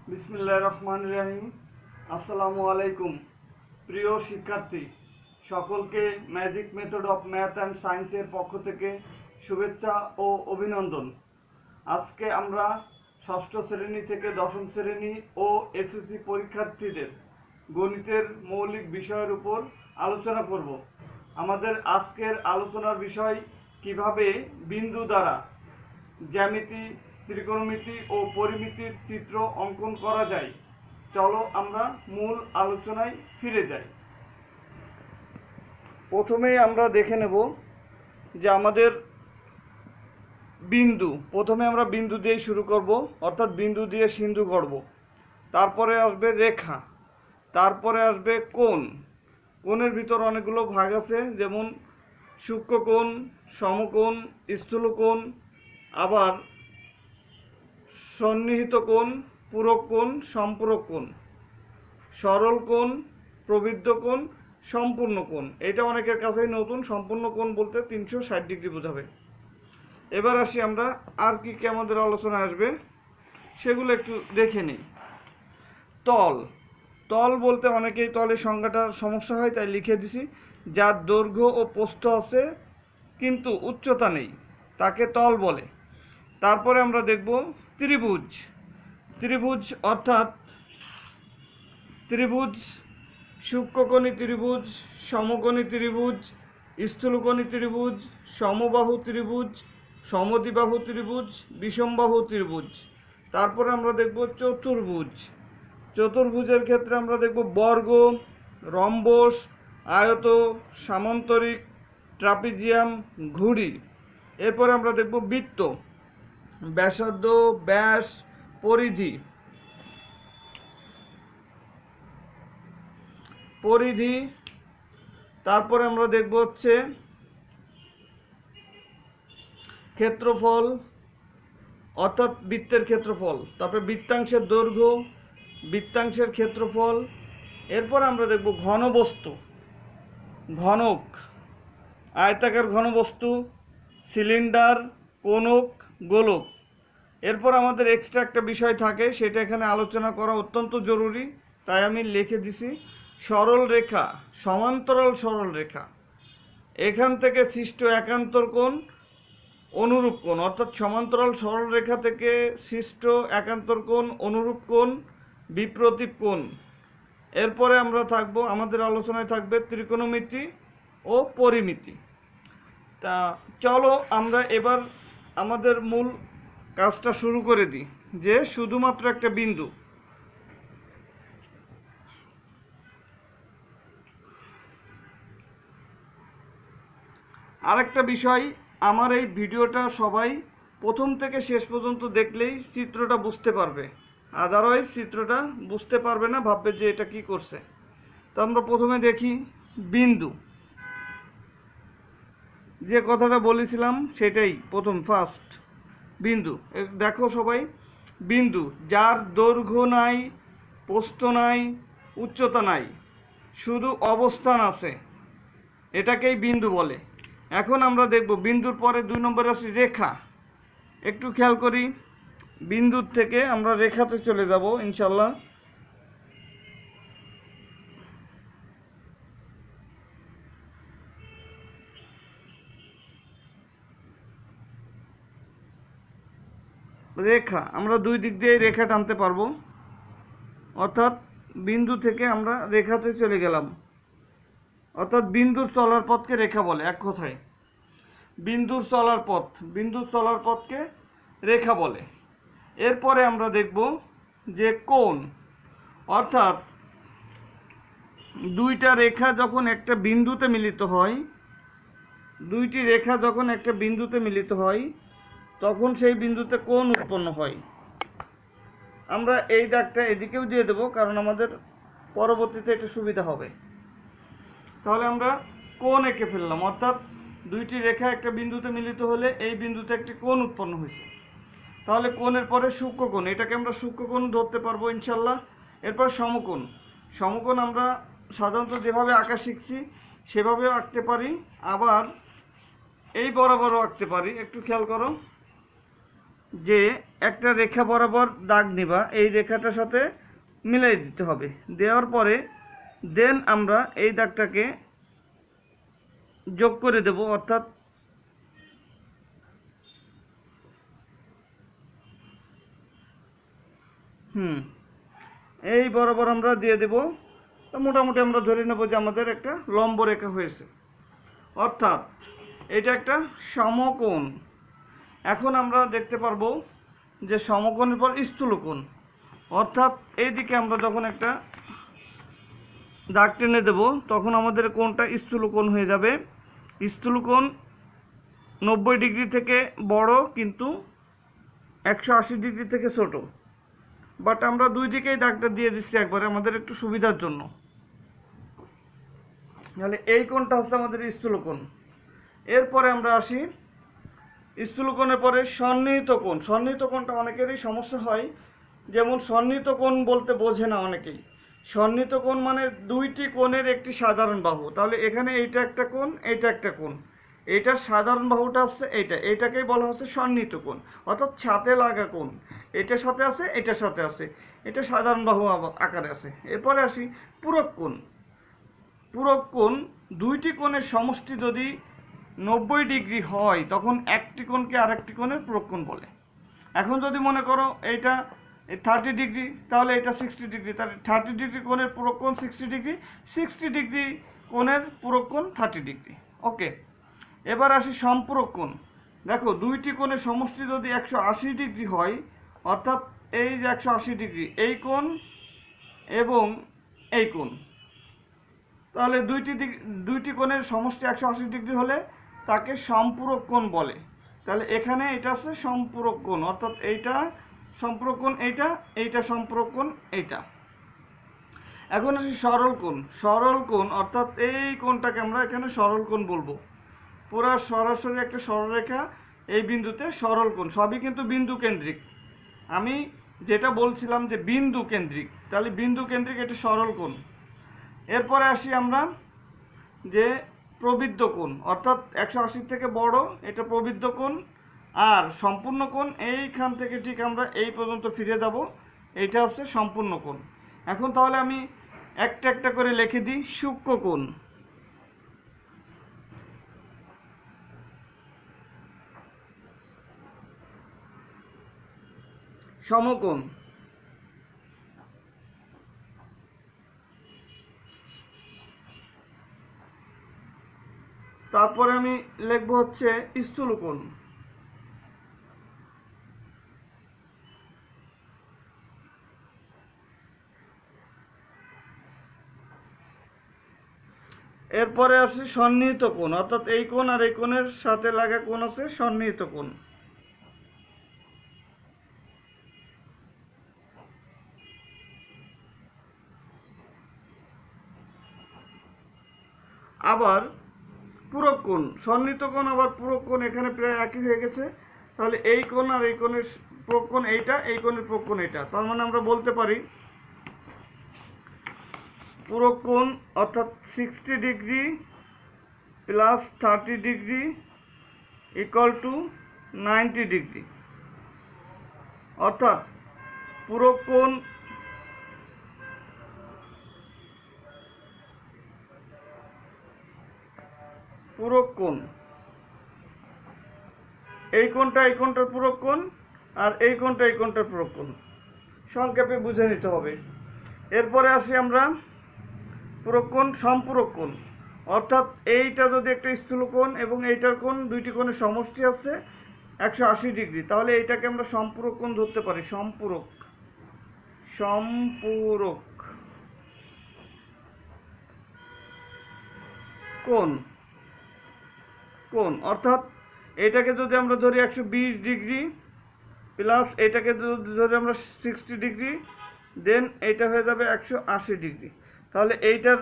বিসমিল্লাহির রহমানির রহিম। আসসালামু আলাইকুম। প্রিয় শিক্ষার্থী সকলকে magic method of math and সায়েন্সের পক্ষ থেকে শুভেচ্ছা ও অভিনন্দন। আজকে আমরা ষষ্ঠ শ্রেণী থেকে দশম শ্রেণী ও এসএসসি পরীক্ষার্থীদের গণিতের মৌলিক বিষয়ের উপর আলোচনা করব। আমাদের আজকের আলোচনার বিষয় কিভাবে বিন্দু দ্বারা জ্যামিতি, ত্রিকোণমিতি ও পরিমিতির চিত্র অঙ্কন করা যায়। চলো আমরা মূল আলোচনায় ফিরে যাই। প্রথমেই আমরা দেখে নেব যে আমাদের বিন্দু, প্রথমে আমরা বিন্দু দিয়ে শুরু করব, অর্থাৎ বিন্দু দিয়ে সিন্ধু গড়ব। তারপরে আসবে রেখা, তারপরে আসবে কোণ। কোণের ভিতর অনেকগুলো ভাগ আছে, যেমন সূক্ষ্মকোণ, সমকোণ, স্থূলকোণ, আবার সন্নিহিত কোণ, পূরক কোণ, সম্পূরক কোণ, সরল কোণ, প্রবৃদ্ধ কোণ, সম্পূর্ণ কোণ। এটা অনেকের কাছেই নতুন। সম্পূর্ণ কোণ বলতে 360 ডিগ্রি বোঝাবে। এবার আসি আমরা আর কি কি আমাদের আলোচনা আসবে সেগুলো একটু দেখে নিই। তল, তল বলতে অনেকেই তলের সংজ্ঞাটার সমস্যা হয়, তাই লিখে দিছি। যার দৈর্ঘ্য ও প্রস্থ আছে কিন্তু উচ্চতা নেই তাকে তল বলে। তারপরে আমরা দেখব ত্রিভুজ। ত্রিভুজ অর্থাৎ ত্রিভুজ, সূক্ষ্মকোণী ত্রিভুজ, সমকোণী ত্রিভুজ, স্থূলকোণী ত্রিভুজ, সমবাহু ত্রিভুজ, সমদ্বিবাহু ত্রিভুজ, বিষমবাহু ত্রিভুজ। তারপরে আমরা দেখব চতুর্ভুজ। চতুর্ভুজের ক্ষেত্রে আমরা দেখব বর্গ, রম্বস, আয়ত, সামান্তরিক, ট্রাপিজিয়াম, ঘুড়ি। এরপরে আমরা দেখব বৃত্ত, ব্যাসার্ধ, ব্যাস, পরিধি। তারপরে আমরা দেখব হচ্ছে ক্ষেত্রফল, অর্থাৎ বৃত্তের ক্ষেত্রফল। তারপরে বৃত্তাংশের দৈর্ঘ্য, বৃত্তাংশের ক্ষেত্রফল। এরপর আমরা দেখব ঘনবস্তু, ঘনক, আয়তাকার ঘনবস্তু, সিলিন্ডার, কোণক, গোলক। এরপর আমাদের এক্সট্রা একটা বিষয় থাকে, সেটা এখানে আলোচনা করা অত্যন্ত জরুরি, তাই আমি লিখে দিছি। সরল রেখা, সমান্তরাল সরল রেখা, এখান থেকে সৃষ্ট একান্তর কোণ, অনুরূপ কোণ, অর্থাৎ সমান্তরাল সরল রেখা থেকে সৃষ্ট একান্তর কোণ, অনুরূপ কোণ, বিপ্রতীপ কোণ। এরপরে আমরা থাকবো, আমাদের আলোচনায় থাকবে ত্রিকোণমিতি ও পরিমিতি। তা চলো আমরা এবার আমাদের মূল কাজটা শুরু করে দিই, যে শুধুমাত্র একটা বিন্দু। আরেকটা বিষয়, আমার এই ভিডিওটা সবাই প্রথম থেকে শেষ পর্যন্ত দেখলেই চিত্রটা বুঝতে পারবে, আদারওয়াইজ চিত্রটা বুঝতে পারবে না, ভাববে যে এটা কি করছে। তো আমরা প্রথমে দেখি বিন্দু। যে কথাটা বলেছিলাম সেটাই প্রথম, ফার্স্ট বিন্দু। দেখো সবাই, বিন্দু যার দৈর্ঘ্য নাই, প্রস্থ নাই, উচ্চতা নাই, শুধু অবস্থান আছে, এটাকেই বিন্দু বলে। এখন আমরা দেখব বিন্দুর পরে 2 নম্বরে আছে রেখা। একটু খেয়াল করি, বিন্দুর থেকে আমরা রেখাতে চলে যাব ইনশাল্লাহ। রেখা, আমরা দুই দিক দিয়ে রেখা টানতে পারবো, অর্থাৎ বিন্দু থেকে আমরা রেখাতে চলে গেলাম, অর্থাৎ বিন্দুর চলার পথকে রেখা বলে। এক কথায় বিন্দুর চলার পথ, বিন্দুর চলার পথকে রেখা বলে। এরপরে আমরা দেখব যে কোণ, অর্থাৎ দুইটা রেখা যখন একটা বিন্দুতে মিলিত হয়, দুইটি রেখা যখন একটা বিন্দুতে মিলিত হয়, তখন সেই বিন্দুতে কোণ উৎপন্ন হয়। আমরা এই দাগটা এদিকেও দিয়ে দেব, কারণ আমাদের পরবর্তীতে এটা সুবিধা হবে। তাহলে আমরা কোণ এঁকে ফেললাম, অর্থাৎ দুইটি রেখা একটা বিন্দুতে মিলিত হলে এই বিন্দুতে একটি কোণ উৎপন্ন হয়েছে। তাহলে কোণের পরে সূক্ষ্মকোণ, এটাকে আমরা সূক্ষ্মকোণ ধরতে পারবো ইনশাল্লাহ। এরপর সমকোণ, সমকোণ আমরা সাধারণত যেভাবে আঁকা শিখছি সেভাবেও আঁকতে পারি, আবার এই বরাবরও আঁকতে পারি। একটু খেয়াল করো, যে একটা রেখা বরাবর দাগ নিবা, এই রেখাটার সাথে মিলাই দিতে হবে। দেওয়ার পরে দেন আমরা এই দাগটাকে যোগ করে দেব, অর্থাৎ এই বরাবর আমরা দিয়ে দেব। তো মোটামুটি আমরা ধরে নেব যে আমাদের একটা লম্ব রেখা হয়েছে, অর্থাৎ এটা একটা সমকোণ। এখন আমরা দেখতে পারবো যে সমকোণের পর স্থূলকোণ, অর্থাৎ এইদিকে আমরা যখন একটা দাগ টেনে দেব তখন আমাদের কোণটা স্থূলকোণ হয়ে যাবে। স্থূলকোণ 90 ডিগ্রি থেকে বড়, কিন্তু 180 ডিগ্রি থেকে ছোট। বাট আমরা দুই দিকেই দাগটা দিয়ে দিচ্ছি একবারে আমাদের একটু সুবিধার জন্য। তাহলে এই কোণটা হচ্ছে আমাদের স্থূলকোণ। এরপরে আমরা আসি স্থূলকোণের পরে সন্নিহিত কোণ। সন্নিহিত কোণটা অনেকেরই সমস্যা হয়, যেমন সন্নিহিত কোণ বলতে বোঝে না অনেকেই। সন্নিহিত কোণ মানে দুইটি কোণের একটি সাধারণ বাহু। তাহলে এখানে এইটা একটা কোণ, এইটা একটা কোণ, এইটার সাধারণ বাহুটা হচ্ছে এইটা, এইটাকেই বলা হচ্ছে সন্নিহিত কোণ, অর্থাৎ সাথে লাগা কোণ। এটার সাথে আছে, এটার সাথে আছে, এটা সাধারণ বাহু আকারে আছে। এরপরে আসি পূরক কোণ। পূরক কোণ দুইটি কোণের সমষ্টি যদি 90 ডিগ্রি হয় তখন একটি কোণকে আরেকটি কোণের পূরক কোণ বলে। এখন যদি মনে করো এইটা 30 ডিগ্রি, তাহলে এটা 60 ডিগ্রি, তাহলে 30 ডিগ্রি কোণের পূরক কোণ 60 ডিগ্রি, 60 ডিগ্রি কোণের পূরক কোণ 30 ডিগ্রি। ওকে, এবার আসি সম্পূরক কোণ। দেখো দুইটি কোণের সমষ্টি যদি 180 ডিগ্রি হয়, অর্থাৎ এই যে 180 ডিগ্রি এই কোণ এবং এই কোণ, তাহলে দুইটি কোণের সমষ্টি 180 ডিগ্রি হলে তাকে সম্পূরক কোণ বলে। তাহলে এখানে এটা হচ্ছে সম্পূরক কোণ, অর্থাৎ এইটা সম্পূরক কোণ, এইটা সম্পূরক কোণ, এইটা। এখন আসি সরল কোণ। সরল কোণ অর্থাৎ এই কোণটাকে আমরা এখানে সরল কোণ বলবো। পুরা সরাসরি একটা সরলরেখা এই বিন্দুতে সরল কোণ। সবই কিন্তু বিন্দু কেন্দ্রিক। আমি যেটা বলছিলাম যে বিন্দু কেন্দ্রিক, তাহলে বিন্দু কেন্দ্রিক এটা সরল কোণ। এরপরে আসি আমরা যে প্রবৃদ্ধ কোণ, অর্থাৎ 180 থেকে বড়, এটা প্রবৃদ্ধ কোণ। আর সম্পূর্ণ কোণ এইখান থেকে ঠিক আমরা এই পর্যন্ত ফিরে যাব, এইটা হচ্ছে সম্পূর্ণ কোণ। এখন তাহলে আমি একটা একটা করে লিখে দিই। সূক্ষ্ম কোণ, সমকোণ, তারপরে আমি লিখব হচ্ছে স্থূলকোণ, এরপরে আসি সন্নিহিত কোণ, অর্থাৎ এই কোণ আর এই কোণের সাথে লাগা কোণ আছে সন্নিহিত কোণ। আবার পূরক কোণ, সন্নিহিত কোণ আবার পূরক কোণ এখানে প্রায় একই হয়ে গেছে। তাহলে এই কোণ আর এই কোণের পূরক কোণ এইটা, এই কোণের পূরক কোণ এইটা। তার মানে আমরা বলতে পারি পূরক কোণ অর্থাৎ 60 degree plus 30 degree equal to 90 degree. অর্থাৎ পূরক কোণ এই কোণটার পূরক কোণ, আর এই কোণটার পূরক কোণ। সংক্ষেপে বুঝে নিতে হবে। এরপরে আসি আমরা পূরক কোণ, সম্পূরক কোণ। অর্থাৎ এইটা যদি একটা স্থূল কোণ এবং এইটার কোণ, দুইটি কোণের সমষ্টি আছে 180 ডিগ্রি, তাহলে এইটাকে আমরা সম্পূরক কোণ ধরতে পারি। সম্পূরক কোণ অর্থাৎ এটাকে যদি আমরা ধরি 120 ডিগ্রি প্লাস এটাকে যদি আমরা 60 ডিগ্রি, দেন এইটা হয়ে যাবে 180 ডিগ্রি। তাহলে এইটার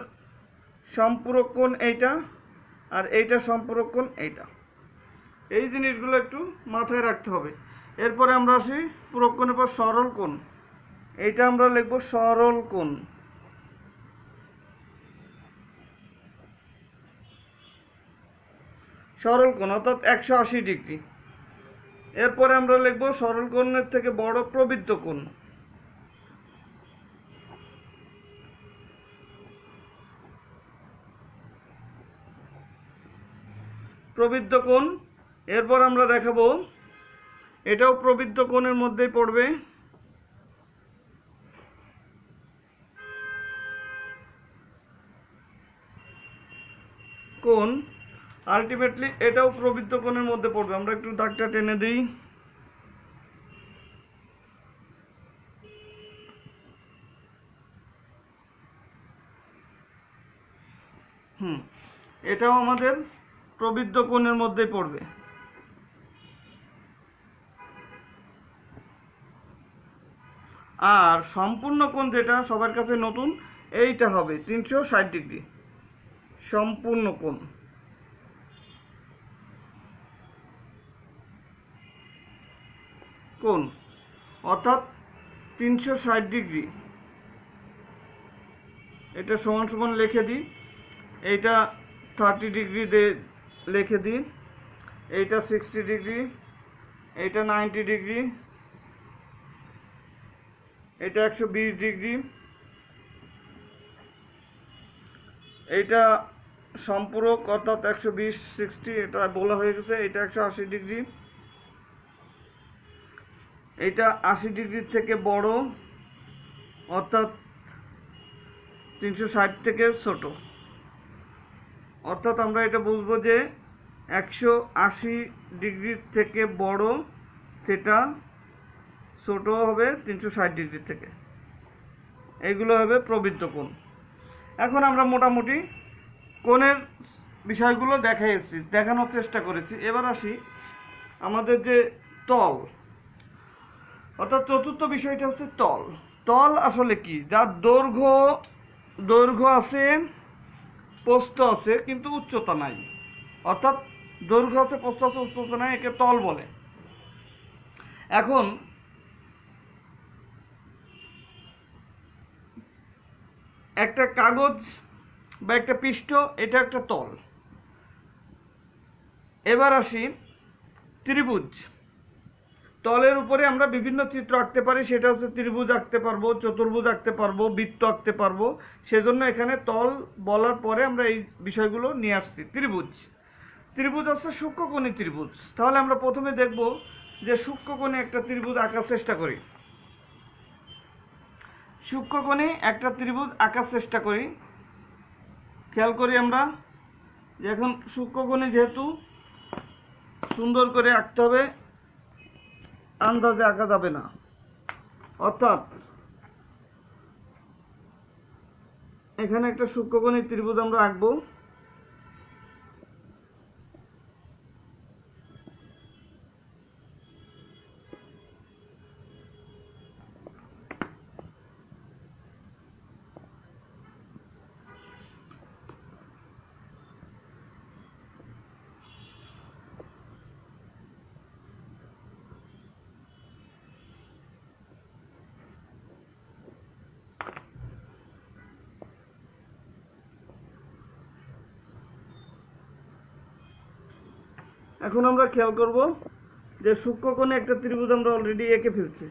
সম্পূরক কোণ এইটা, আর এইটার সম্পূরক কোণ এইটা। এই জিনিসগুলো একটু মাথায় রাখতে হবে। এরপরে আমরা আসি পূরক কোণের পর সরল কোণ। এইটা আমরা লিখব সরল কোণ। সরল কোণ অর্থাৎ 180 ডিগ্রি। এরপরে আমরা লিখব সরল কোণের থেকে বড় প্রবৃত্ত কোণ। প্রবৃত্ত কোণ, এরপর আমরা দেখাবো এটাও প্রবৃত্ত কোণের মধ্যেই পড়বে। কোণ আলটিমেটলি এটাও প্রবৃত্ত কোণের মধ্যে পড়বে। আমরা একটু দাগটা টেনে দিই। এটাও আমাদের প্রবৃত্ত কোণের মধ্যেই পড়বে। আর সম্পূর্ণ কোণ যেটা সবার কাছে নতুন, এইটা হবে 360 ডিগ্রি সম্পূর্ণ কোণ। কোণ অর্থাৎ 360 ডিগ্রি, এটা সমান সমান লিখে দিই, এইটা 30 ডিগ্রি দিয়ে লিখে দিই, এইটা 60 ডিগ্রি, এইটা 90 ডিগ্রি, এটা 120 ডিগ্রি, এইটা সম্পূরক অর্থাৎ 120 60 এটা বলা হয়ে গেছে, এটা 180 ডিগ্রি, এটা 80 ডিগ্রির থেকে বড় অর্থাৎ 360 থেকে ছোট। অর্থাৎ আমরা এটা বুঝবো যে 180 ডিগ্রির থেকে বড়, সেটা ছোট হবে 360 ডিগ্রি থেকে। এইগুলো হবে প্রবৃত্ত কোণ। এখন আমরা মোটামুটি কোণের বিষয়গুলো দেখানোর চেষ্টা করেছি। এবার আসি আমাদের যে তল, অর্থাৎ চতুর্থ বিষয়টা হচ্ছে তল। তল আসলে কি? যার দৈর্ঘ্য আছে, প্রস্থ আছে, কিন্তু উচ্চতা নাই। অর্থাৎ দৈর্ঘ্য আছে, প্রস্থ আছে, উচ্চতা নাই, একে তল বলে। এখন একটা কাগজ বা একটা পৃষ্ঠ, এটা একটা তল। এবার আসি ত্রিভুজ। তলের উপরে আমরা বিভিন্ন চিত্র আঁকতে পারি, সেটা হচ্ছে ত্রিভুজ আঁকতে পারবো, চতুর্ভুজ আঁকতে পারবো, বৃত্ত আঁকতে পারবো। সেজন্য এখানে তল বলার পরে আমরা এই বিষয়গুলো নিয়ে আসছি। ত্রিভুজ হচ্ছে সূক্ষ্মকোণী ত্রিভুজ। তাহলে আমরা প্রথমে দেখব যে সূক্ষ্মকোণী একটা ত্রিভুজ আঁকার চেষ্টা করি। সূক্ষ্মকোণী একটা ত্রিভুজ আঁকার চেষ্টা করি। খেয়াল করি আমরা যে এখন সূক্ষ্মকোণী যেহেতু সুন্দর করে আঁকতে হবে, আন্দাজে আঁকা যাবে না। অর্থাৎ এখানে একটা সূক্ষ্মকোণী ত্রিভুজ আমরা আঁকবো। এখন আমরা খেয়াল করব যে সূক্ষ্মকোণে একটা ত্রিভুজ আমরা অলরেডি এঁকে ফেলছি।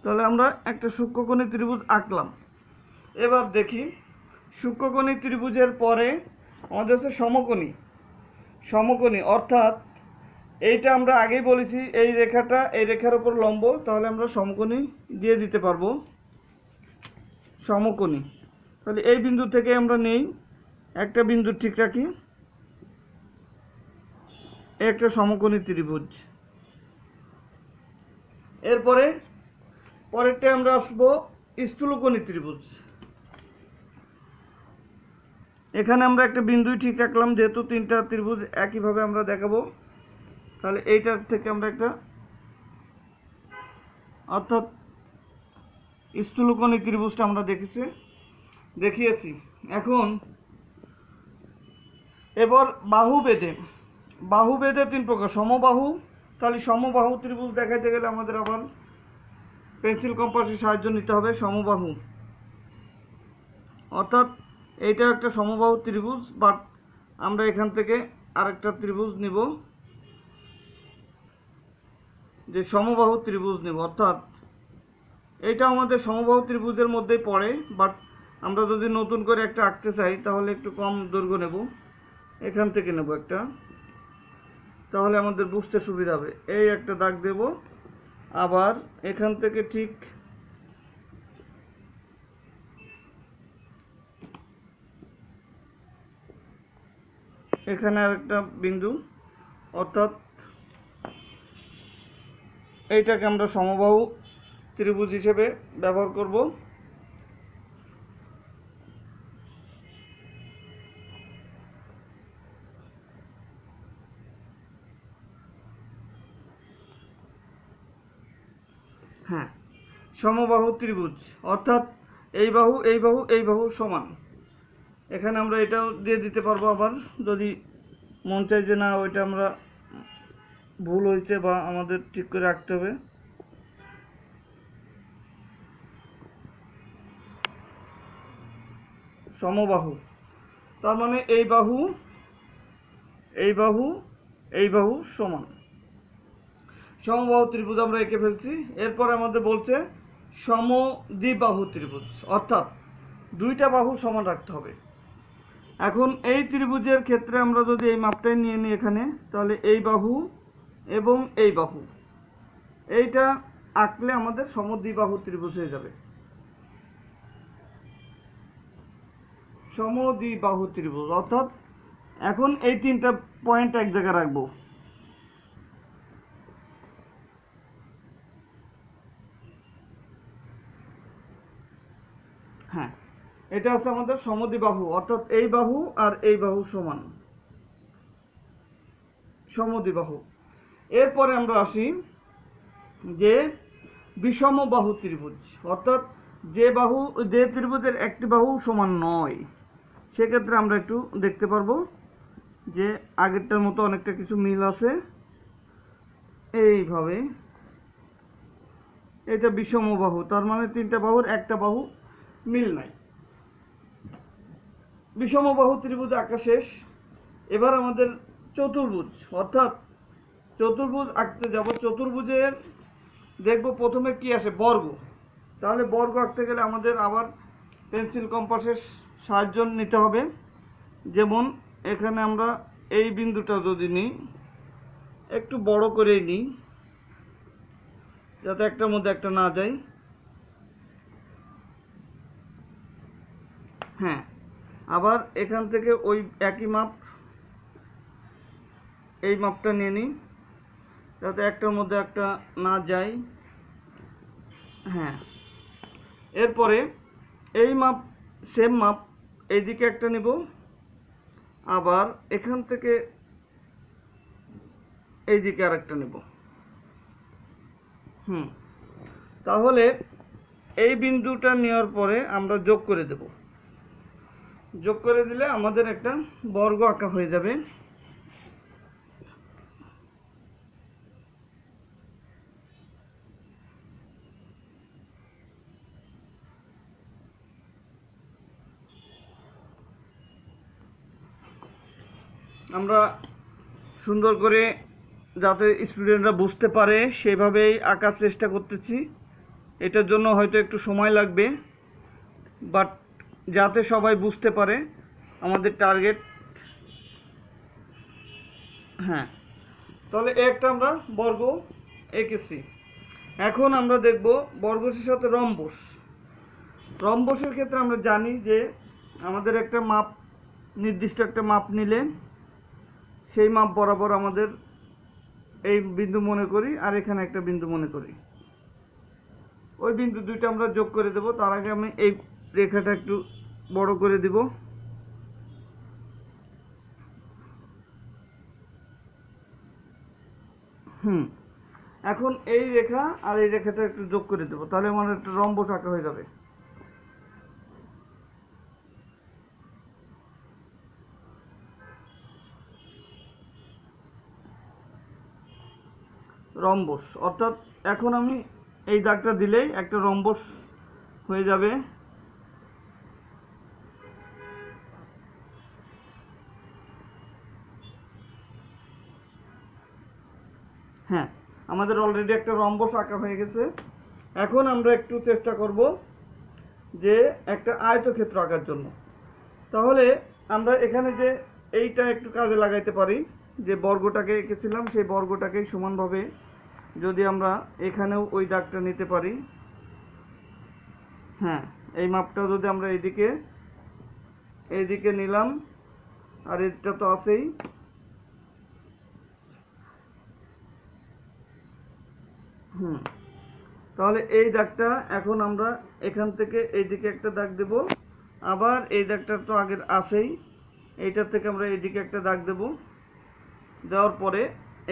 তাহলে আমরা একটা সূক্ষ্মকোণী ত্রিভুজ আঁকলাম। এবার দেখি সূক্ষ্মকোণী ত্রিভুজের পরে আমাদের হচ্ছে সমকোণী। অর্থাৎ এইটা আমরা আগেই বলেছি, এই রেখাটা এই রেখার উপর লম্ব, তাহলে আমরা সমকোণী দিয়ে দিতে পারবো। সমকোণী, তাহলে এই বিন্দু থেকে আমরা নেই, একটা বিন্দু ঠিক রাখি, একটা সমকোণী ত্রিভুজ। এরপরে পরেরটা আমরা আসবো স্থূলকোণী ত্রিভুজ। এখানে আমরা একটা বিন্দুই ঠিক রাখলাম, যেহেতু তিনটা ত্রিভুজ একইভাবে আমরা দেখাবো। তাহলে এইটার থেকে আমরা একটা, অর্থাৎ স্থূলকোণী ত্রিভুজটা আমরা দেখিয়েছি। এখন এবার বাহু বেদে 3 প্রকার। সমবাহু, তাহলে সমবাহু ত্রিভুজ দেখাইতে গেলে আমাদের আবার পেন্সিল কম্পাসের সাহায্য নিতে হবে। সমবাহু অর্থাৎ এইটা একটা সমবাহু ত্রিভুজ, বাট আমরা এখান থেকে আরেকটা ত্রিভুজ নিব, যে সমবাহু ত্রিভুজ নেব, অর্থাৎ এটা আমাদের সমবাহু ত্রিভুজের মধ্যেই পড়ে, বাট আমরা যদি নতুন করে একটা আঁকতে চাই তাহলে একটু কম দৈর্ঘ্য নেব, এখান থেকে নেব একটা, তাহলে আমাদের বুঝতে সুবিধা হবে। এই একটা দাগ দেব, আবার এখান থেকে ঠিক এখানে আরেকটা বিন্দু, অর্থাৎ এইটাকে আমরা সমবাহু ত্রিভুজ হিসেবে ব্যবহার করব। হ্যাঁ, সমবাহু ত্রিভুজ অর্থাৎ এই বাহু এই বাহু এই বাহু সমান। এখানে আমরা এটাও দিয়ে দিতে পারবো, আবার যদি মন চাই যে না ওইটা আমরা ভুল হয়েছে বা আমাদের ঠিক করে রাখতে হবে। সমবাহু তার মানে এই বাহু এই বাহু এই বাহু সমান। সমবাহু ত্রিভুজ আমরা এঁকে ফেলছি। এরপরে আমাদের বলছে সমদ্বিবাহু ত্রিভুজ, অর্থাৎ দুইটা বাহু সমান রাখতে হবে। এখন এই ত্রিভুজের ক্ষেত্রে আমরা যদি এই মাপটাই নিয়ে নিই এখানে, তাহলে এই বাহু এবং এই বাহু এইটা আঁকলে আমাদের সমদ্বিবাহু ত্রিভুজ হয়ে যাবে। সমদ্বিবাহু ত্রিভুজ অর্থাৎ এখন এই 3টা পয়েন্ট এক জায়গায় রাখবো। হ্যাঁ, এটা হচ্ছে আমাদের সমদ্বিবাহু, অর্থাৎ এই বাহু আর এই বাহু সমান, সমদ্বিবাহু। এরপরে আমরা আসি যে বিষমবাহু ত্রিভুজ, অর্থাৎ যে ত্রিভুজের একটি বাহু সমান নয়, সেক্ষেত্রে আমরা একটু দেখতে পারবো যে আগেরটার মতো অনেকটা কিছু মিল আছে। এইভাবে এটা বিষমবাহু, তার মানে 3টা বাহুর একটা বাহু মিল নাই। বিষমবাহু ত্রিভুজ আঁকা শেষ। এবার আমাদের চতুর্ভুজ, অর্থাৎ চতুর্ভুজ আঁকতে যাব। চতুর্ভুজের দেখব প্রথমে কি আসে, বর্গ। তাহলে বর্গ আঁকতে গেলে আমাদের আবার পেন্সিল কম্পাসের সাহায্য নিতে হবে। যেমন এখানে আমরা এই বিন্দুটা যদি নিই, একটু বড় করেই নিই যাতে একটার মধ্যে একটা না যায়। হ্যাঁ, আবার এখান থেকে ওই একই মাপ, এই মাপটা নিয়ে নিই যাতে একটার মধ্যে একটা না যায়। হ্যাঁ, এরপরে এই মাপ, সেম মাপ এইদিকে একটা নেব, আবার এখান থেকে এইদিকে আরেকটা নেব। তাহলে এই বিন্দুটা নেওয়ার পরে আমরা যোগ করে দেব। যোগ করে দিলে আমাদের একটা বর্গ আঁকা হয়ে যাবে। আমরা সুন্দর করে যাতে স্টুডেন্টরা বুঝতে পারে সেভাবেই আঁকার চেষ্টা করতেছি। এটার জন্য হয়তো একটু সময় লাগবে, বাট যাতে সবাই বুঝতে পারে আমাদের টার্গেট। হ্যাঁ, তাহলে একটা আমরা বর্গ এঁকেছি। এখন আমরা দেখব বর্গের সাথে রম্বস। রম্বসের ক্ষেত্রে আমরা জানি যে আমাদের একটা মাপ, নির্দিষ্ট একটা মাপ নিলে সেই মাপ বরাবর আমাদের এই বিন্দু মনে করি আর এখানে একটা বিন্দু মনে করি, ওই বিন্দু দুইটা আমরা যোগ করে দেব। তার আগে আমি এই রেখাটা একটু বড় করে দিব। এখন এই রেখা আর এই রেখাটা একটু যোগ করে দেবো, তাহলে আমার একটা রম্বস আঁকা হয়ে যাবে। রম্বস অর্থাৎ এখন আমি এই দাগটা দিলেই একটা রম্বস হয়ে যাবে। হ্যাঁ, আমাদের অলরেডি একটা রম্বস আঁকা হয়ে গেছে। এখন আমরা একটু চেষ্টা করব যে একটা আয়তক্ষেত্র আঁকার জন্য। তাহলে আমরা এখানে যে এইটা একটু কাজে লাগাইতে পারি, যে বর্গটাকে এঁকেছিলাম সেই বর্গটাকে সমানভাবে যদি আমরা এখানেও ওই দাগটা নিতে পারি, হ্যাঁ এই মাপটা যদি আমরা এইদিকে নিলাম, আর এটা তো আছেই, তাহলে এই দাগটা এখন আমরা এখান থেকে এইদিকে একটা দাগ দেব, আবার এই দাগটা তো আগের আছেই, এইটার থেকে আমরা এইদিকে একটা দাগ দেব, দেওয়ার পরে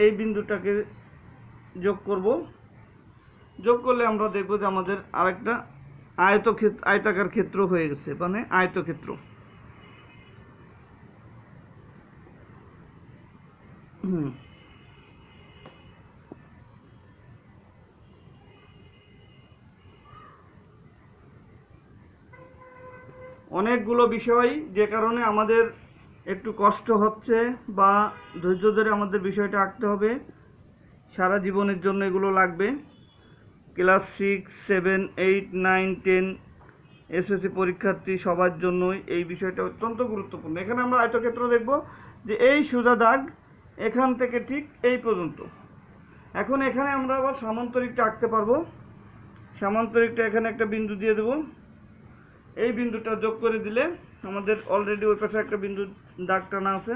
এই বিন্দুটাকে যোগ করব। যোগ করলে আমরা দেখব যে আমাদের আরেকটা আয়তাকার ক্ষেত্র হয়ে গেছে, মানে আয়তক্ষেত্র। অনেকগুলো বিষয় যে কারণে আমাদের একটু কষ্ট হচ্ছে বা ধৈর্য ধরে আমাদের বিষয়টা আঁকতে হবে, সারা জীবনের জন্য এগুলো লাগবে। ক্লাস 6, 7, 8, 9, 10 এসএসসি পরীক্ষার্থী সবার জন্যই এই বিষয়টা অত্যন্ত গুরুত্বপূর্ণ। এখানে আমরা আয়তক্ষেত্র দেখব যে এই সোজা দাগ এখান থেকে ঠিক এই পর্যন্ত। এখন এখানে আমরা আবার সামান্তরিকটা আঁকতে পারবো। সামান্তরিকটা এখানে একটা বিন্দু দিয়ে দেব, এই বিন্দুটা যোগ করে দিলে আমাদের অলরেডি ওই পাশে একটা বিন্দু দাগ টানা আছে।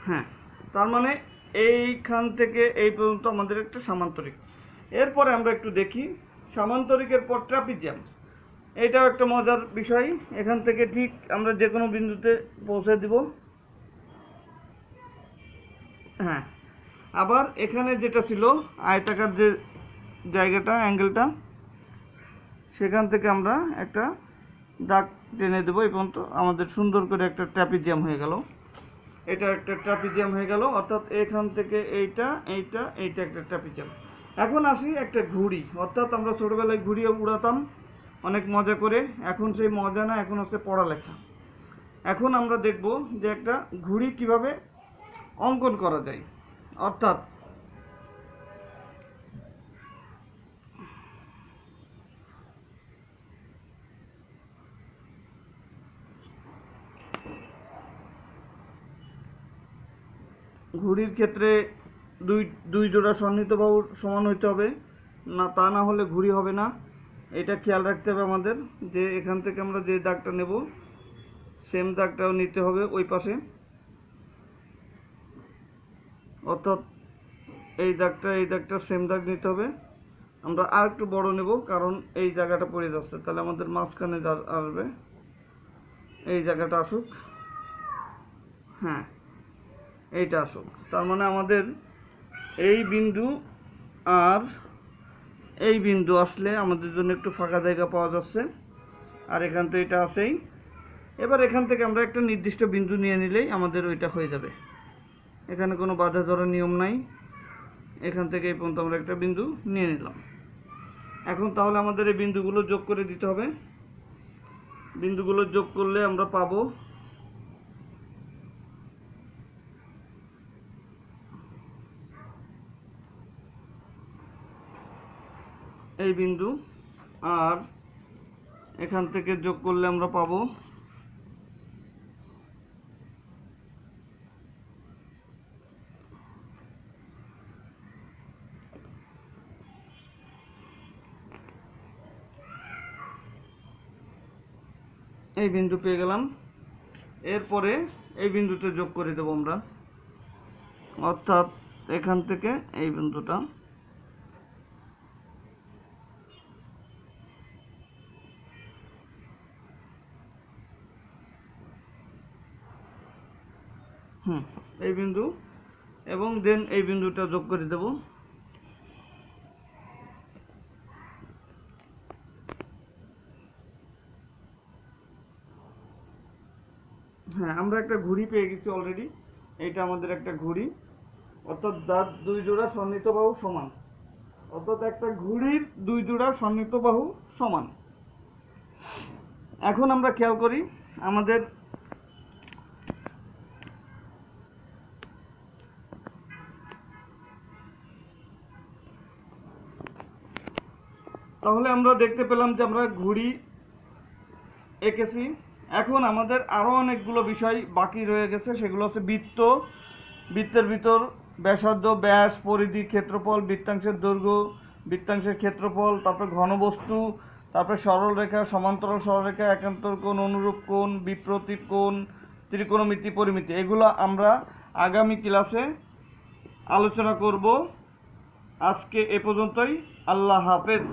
হ্যাঁ, তার মানে এইখান থেকে এই পর্যন্ত আমাদের একটা সামান্তরিক। এরপরে আমরা একটু দেখি সামান্তরিকের পর ট্রাপিজিয়াম। এটাও একটা মজার বিষয়। এখান থেকে ঠিক আমরা যে কোনো বিন্দুতে পৌঁছে দিব। হ্যাঁ, আবার এখানে যেটা ছিল আয়তাকার যে জায়গাটা, অ্যাঙ্গেলটা, সেখান থেকে আমরা একটা দাগ টেনে দেবো। এই পর্যন্ত আমাদের সুন্দর করে একটা ট্রাপিজিয়াম হয়ে গেল। এটা একটা ট্রাপিজিয়াম হয়ে গেল, অর্থাৎ এখান থেকে এইটা একটা ট্রাপিজিয়াম। এখন আসি একটা ঘুড়ি, অর্থাৎ আমরা ছোটবেলায় ঘুড়িও উড়াতাম অনেক মজা করে। এখন সেই মজা না, এখন হচ্ছে পড়ালেখা। এখন আমরা দেখব যে একটা ঘুড়ি কিভাবে অঙ্কন করা যায়। অর্থাৎ ঘুড়ির ক্ষেত্রে দুই জোড়া সন্নিহিত বাহুর সমান হইতে হবে, না তা না হলে ঘুড়ি হবে না। এটা খেয়াল রাখতে হবে আমাদের, যে এখান থেকে আমরা যে দাগটা নেব সেম দাগটাও নিতে হবে ওই পাশে। অর্থাৎ এই দাগটা সেম দাগ নিতে হবে। আমরা আর একটু বড় নেব, কারণ এই জায়গাটা পড়ে যাচ্ছে, তাহলে আমাদের মাঝখানে আসবে, এই জায়গাটা আসুক। হ্যাঁ, এইটা আসুক। তার মানে আমাদের এই বিন্দু আর এই বিন্দু আসলে আমাদের জন্য একটু ফাঁকা জায়গা পাওয়া যাচ্ছে, আর এখান থেকে এটা আছেই। এবার এখান থেকে আমরা একটা নির্দিষ্ট বিন্দু নিয়ে নিলেই আমাদের ওইটা হয়ে যাবে। এখানে কোনো বাধা ধরার নিয়ম নাই। এখান থেকে এই পর্যন্ত আমরা একটা বিন্দু নিয়ে নিলাম। এখন তাহলে আমাদের এই বিন্দুগুলো যোগ করে দিতে হবে। বিন্দুগুলো যোগ করলে আমরা পাবো এই বিন্দু, আর এখান থেকে যোগ করলে আমরা পাবো এই বিন্দু পেয়ে গেলাম। এরপরে এই বিন্দুতে যোগ করে দেব আমরা, অর্থাৎ এখান থেকে এই বিন্দুটা এই বিন্দু এবং দেন এই বিন্দুটা যোগ করে দেব। হ্যাঁ, আমরা একটা ঘুড়ি পেয়ে গেছি অলরেডি। এইটা আমাদের একটা ঘুড়ি, অর্থাৎ যার দুই জোড়া সন্নিহিত বাহু সমান, অর্থাৎ একটা ঘুড়ির দুই জোড়া সন্নিহিত বাহু সমান। এখন আমরা খেয়াল করি আমাদের তাহলে আমরা দেখতে পেলাম যে আমরা ঘুড়ি এঁকেছি। এখন আমাদের আরো অনেকগুলো বিষয় বাকি রয়ে গেছে, সেগুলো হচ্ছে বৃত্ত, বৃত্তের ভিতর ব্যাসার্ধ, ব্যাস, পরিধি, ক্ষেত্রফল, বৃত্তাংশের দৈর্ঘ্য, বৃত্তাংশের ক্ষেত্রফল, তারপর ঘনবস্তু, তারপর সরল রেখা, সমান্তরাল সরলরেখা, একান্তর কোণ, অনুরূপ কোণ, বিপরীত কোণ, ত্রিকোণমিতি, পরিমিতি। এগুলো আমরা আগামী ক্লাসে আলোচনা করব। আজকে এ পর্যন্তই। আল্লাহ হাফেজ।